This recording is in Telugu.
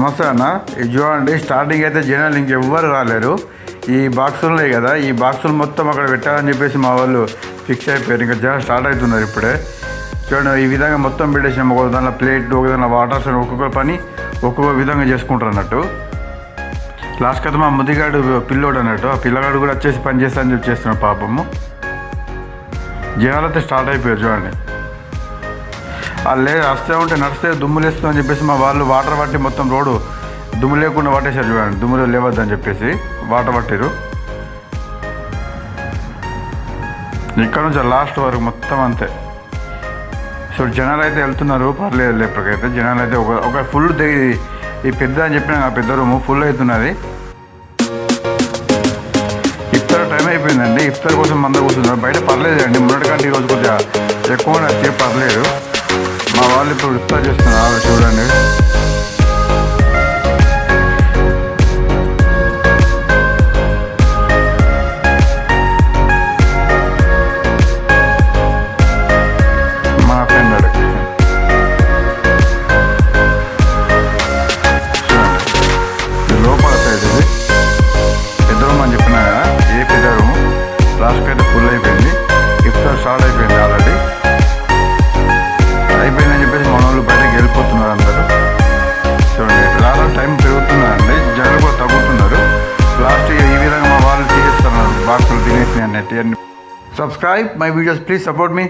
నమస్తే అన్న. ఇది చూడండి, స్టార్టింగ్ అయితే జనాలు ఇంకెవ్వరు రాలేరు. ఈ బాక్సులు ఉన్నాయి కదా, ఈ బాక్సులు మొత్తం అక్కడ పెట్టాలని చెప్పేసి మా వాళ్ళు ఫిక్స్ అయిపోయారు. ఇంకా జనం స్టార్ట్ అవుతున్నారు ఇప్పుడే. చూడండి, ఈ విధంగా మొత్తం పెట్టేసాము. ఒక దానిలో ప్లేట్, ఒక దానిలో వాటర్స్, ఒక్కొక్క పని ఒక్కొక్క విధంగా చేసుకుంటారు అన్నట్టు. లాస్ట్ కదా మా ముదిగాడు పిల్లోడు అన్నట్టు, ఆ పిల్లగాడు కూడా వచ్చేసి పని చేస్తా అని చెప్పి చేస్తున్నాడు పాపము. జనాలు అయితే స్టార్ట్ అయిపోయారు చూడండి. లేదు వస్తే ఉంటే నడిస్తే దుమ్ము లేస్తుందని చెప్పేసి మా వాళ్ళు వాటర్ పట్టి మొత్తం రోడ్డు దుమ్ము లేకుండా పట్టేశారు చూడండి. దుమ్ములో లేవద్దని చెప్పేసి వాటర్ పట్టారు. ఇక్కడ నుంచి లాస్ట్ వరకు మొత్తం అంతే. సో జనాలు అయితే వెళ్తున్నారు, పర్లేదు. ఇప్పటికైతే జనాలు అయితే ఒక ఫుల్ ఈ పెద్ద అని చెప్పిన ఆ పెద్ద రూము ఫుల్ అవుతున్నది. ఇఫ్తార్ టైం అయిపోయిందండి. ఇఫ్తార్ కోసం మంద కూర్చున్నారు బయట. పర్లేదండి, మున్నటికంటే ఈరోజు కొద్దిగా ఎక్కువ నచ్చే పర్లేదు. మా వాళ్ళు ఇప్పుడు ఇఫ్తార్ చేస్తున్నారు చూడండి. మా ఫ్రెండ్ లోపల సైడ్ ఇది పెద్ద రూమ్ అని చెప్పినా కదా, ఏ పెద్ద రూము లాస్ట్కి అయితే ఫుల్ అయిపోయింది. ఇఫ్తార్ స్టార్ట్ అయిపోయింది ఆల్రెడీ. అయిపోయిందని చెప్పేసి మన వాళ్ళు బయటకు వెళ్ళిపోతున్నారు అందరూ. చూడండి, చాలా టైం పెరుగుతుందండి, జనాలు కూడా తగ్గుతున్నారు. లాస్ట్ ఈ విధంగా మా వాళ్ళు తీసేస్తున్నారు బాక్సులు తినేసి అన్నట్టు. Subscribe my videos, please support me.